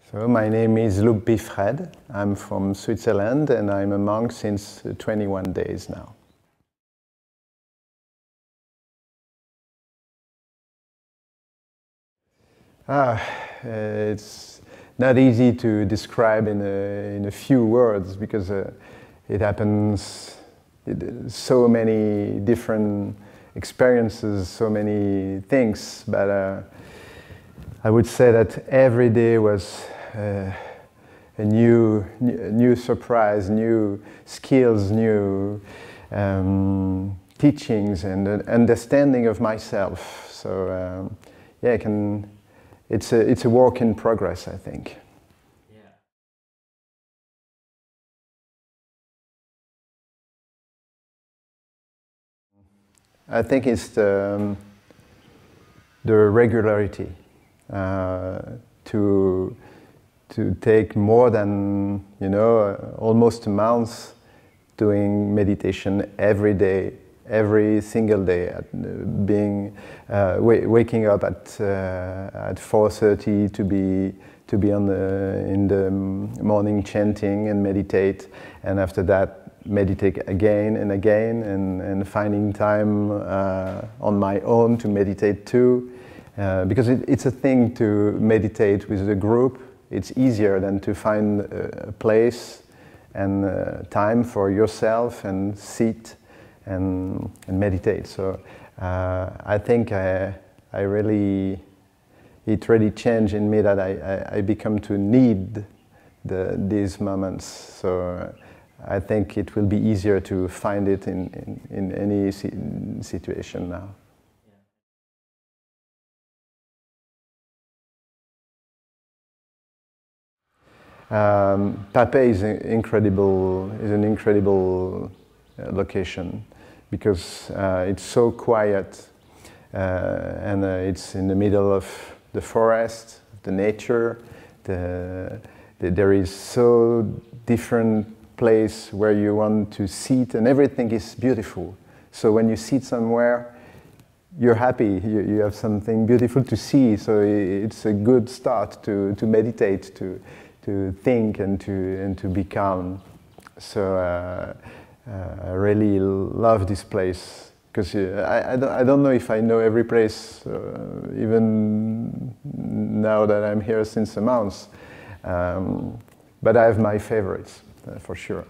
So my name is Luang Pi Frederic. I'm from Switzerland and I'm a monk since 21 days now. It's not easy to describe in a few words because it happens, so many different experiences, so many things, but I would say that every day was a new surprise, new skills, new teachings and understanding of myself. So yeah, it's a work in progress, I think. Yeah. I think it's the regularity. To take more than, almost a month doing meditation every day, every single day, waking up at 4:30 to be in the morning chanting and meditate, and after that meditate again and again, and finding time on my own to meditate too. Because it's a thing to meditate with a group. It's easier than to find a place and time for yourself and sit and meditate. So I think it really changed in me that I become to need these moments. So I think it will be easier to find it in any situation now. Taipei is an incredible location because it's so quiet and it's in the middle of the forest, the nature. There is so different place where you want to sit, and everything is beautiful. So when you sit somewhere, you're happy. You have something beautiful to see. So it's a good start to meditate, to think and to be calm. So I really love this place because I don't know if I know every place, even now that I'm here since a month. But I have my favorites for sure.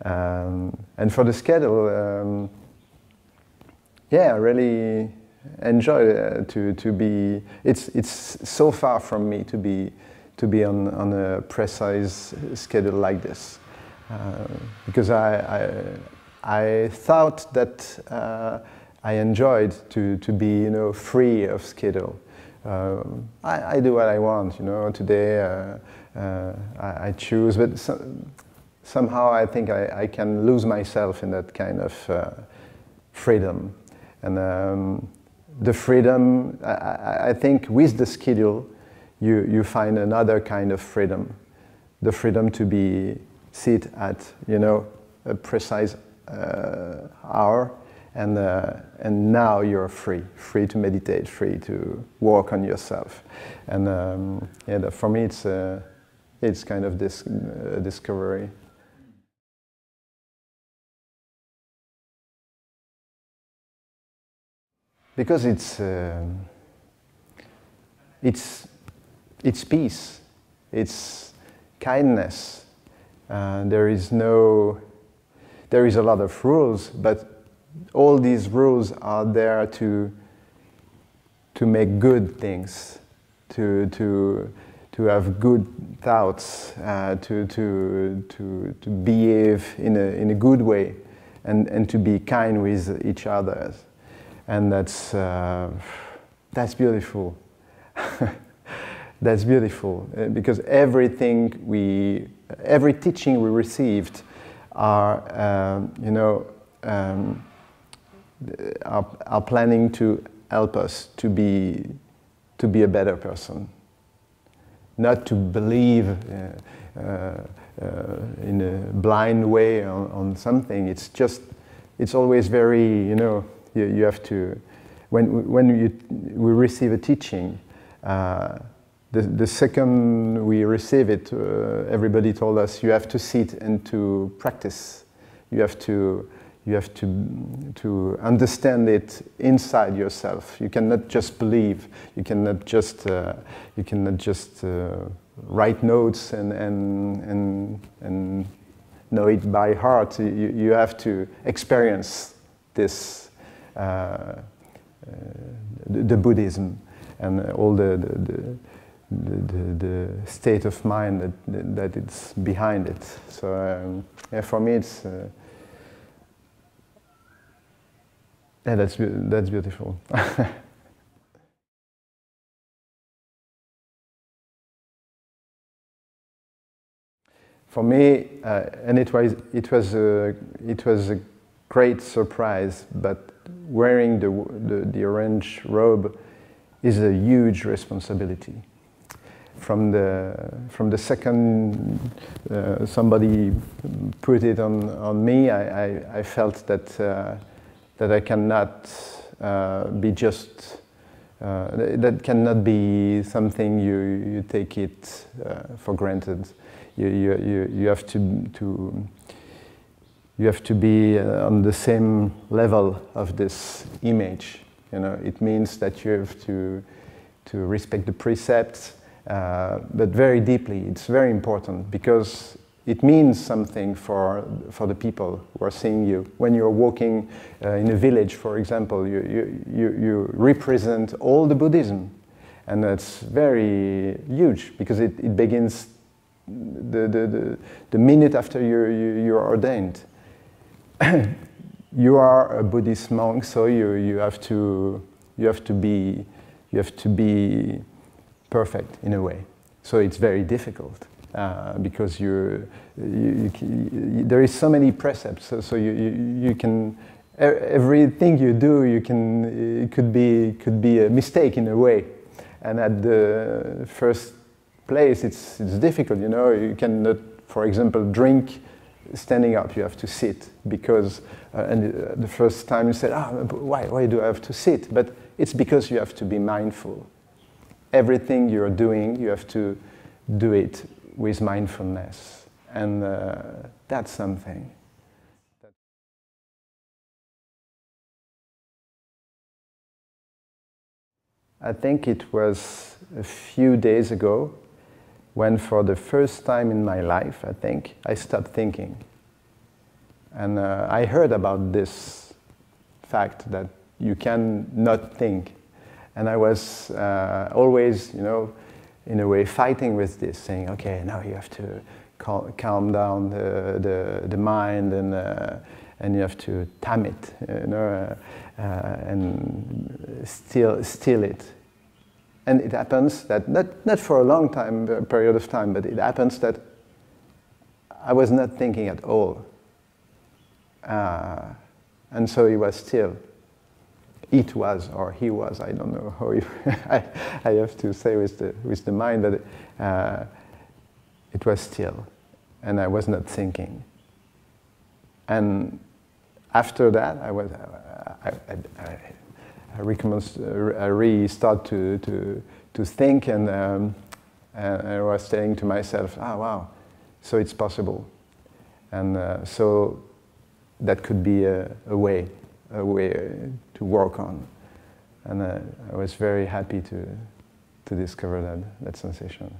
And for the schedule, yeah, I really enjoy to be. It's so far from me to be on a precise schedule like this, because I thought that I enjoyed to be free of schedule. I do what I want, Today I choose, but somehow I think I can lose myself in that kind of freedom, and the freedom I think with the schedule. You find another kind of freedom, the freedom to sit at a precise hour, and now you're free to meditate, free to work on yourself, and yeah, for me it's kind of this discovery. Because it's peace, it's kindness. There is a lot of rules, but all these rules are there to make good things, to have good thoughts, to behave in a good way, and to be kind with each other, and that's beautiful. That's beautiful because every teaching we received are planning to help us to be a better person, not to believe in a blind way on something. It's always very you have to when we receive a teaching. the second we receive it, everybody told us you have to sit and to practice. You have to understand it inside yourself. You cannot just believe. You cannot just write notes and know it by heart. You have to experience this, the Buddhism and all the state of mind that it's behind it. So yeah, for me it's yeah, that's beautiful. For me, and it was a great surprise. But wearing the orange robe is a huge responsibility. From the second somebody put it on me, I felt that I cannot be just. That cannot be something you take it for granted. You have to be on the same level of this image. You know, it means that you have to respect the precepts, but very deeply. It's very important because it means something for the people who are seeing you. When you're walking in a village, for example, you represent all the Buddhism, and that's very huge because it begins the minute after you're ordained. You are a Buddhist monk, so you have to be perfect in a way. So it's very difficult because there is so many precepts. So you can everything you do it could be a mistake in a way, and at the first place it's difficult. You know, you cannot, for example, drink standing up. You have to sit because the first time you said, why do I have to sit? But it's because you have to be mindful. Everything you're doing, you have to do it with mindfulness, and that's something. I think it was a few days ago when, for the first time in my life, I think, I stopped thinking. And I heard about this fact that you can not think. And I was always, you know, in a way fighting with this, saying, okay, now you have to calm down the mind, and you have to tame it, you know, and still it. And it happens that, not for a long period of time, but it happens that I was not thinking at all. And so he was still. It was, or he was, I don't know how I have to say with the mind, but it was still, and I was not thinking. And after that, I really start to think, and I was saying to myself, wow, so it's possible, and so that could be a way to work on, and I was very happy to discover that sensation.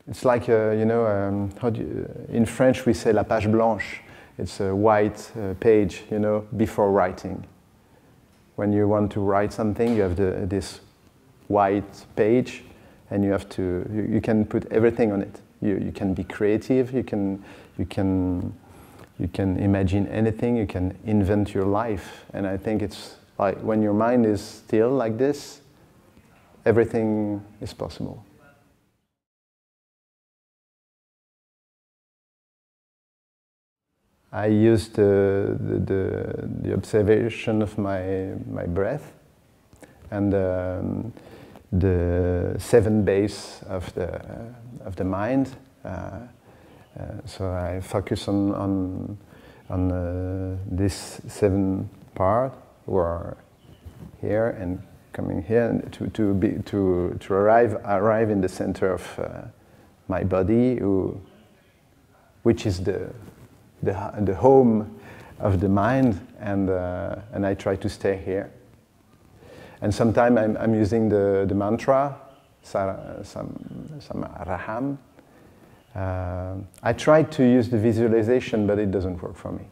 It's like, you know, in French we say la page blanche. It's a white page, you know, before writing. When you want to write something, you have this white page, and you can put everything on it. You can be creative. You can imagine anything. You can invent your life. And I think it's like when your mind is still like this, everything is possible. I used the observation of my breath and the 7 base of the mind. So I focus on this 7 part, who are here and coming here, and to arrive in the center of my body, which is the home of the mind, and I try to stay here. And sometimes I'm using the mantra, Samaraham. I tried to use the visualization, but it doesn't work for me.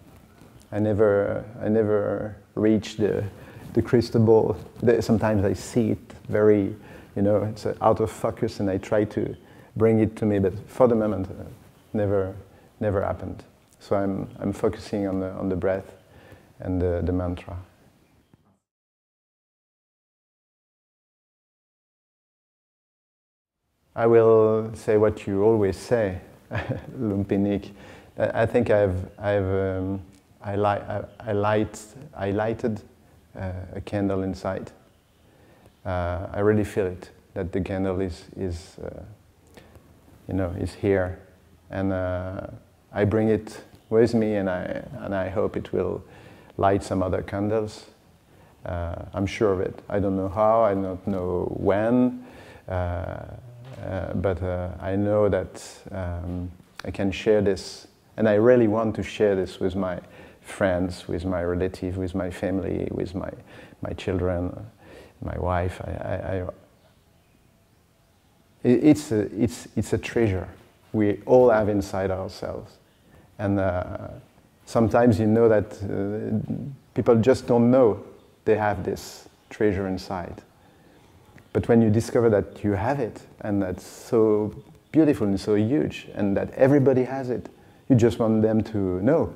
I never reach the crystal ball. Sometimes I see it very, it's out of focus, and I try to bring it to me, but for the moment, never happened. So I'm focusing on the breath and the mantra. I will say what you always say, Luang Pi. I think I lighted a candle inside. I really feel it, that the candle is here, and I bring it with me, and I hope it will light some other candles. I'm sure of it. I don't know how, I don't know when, but I know that I can share this, and I really want to share this with my friends, with my relatives, with my family, with my children, my wife. It's a treasure we all have inside ourselves, and sometimes that people just don't know they have this treasure inside. But when you discover that you have it, and that's so beautiful and so huge, and that everybody has it, you just want them to know.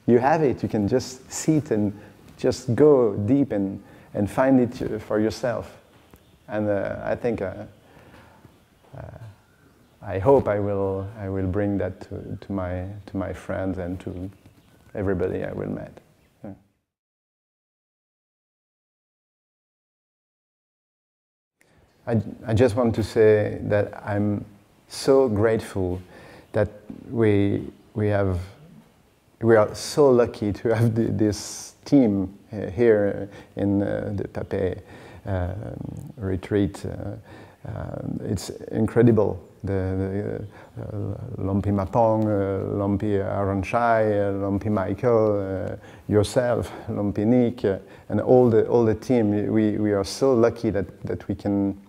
You have it, you can just see it and just go deep and find it for yourself. And I think, I hope I will bring that to my friends and to everybody I will meet. I just want to say that I'm so grateful that we are so lucky to have this team here in the Pape retreat. It's incredible. The Luang Pi Mapong, Luang Pi Aranchai, Luang Pi Michael, yourself, Luang Pi Nick, and all the team. We are so lucky that we can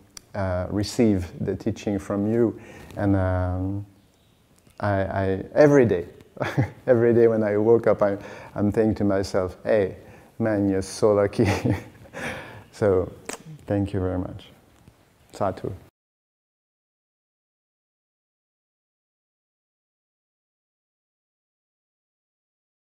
receive the teaching from you, and I every day, every day when I woke up, I'm thinking to myself, "Hey, man, you're so lucky." So, thank you very much. Satu.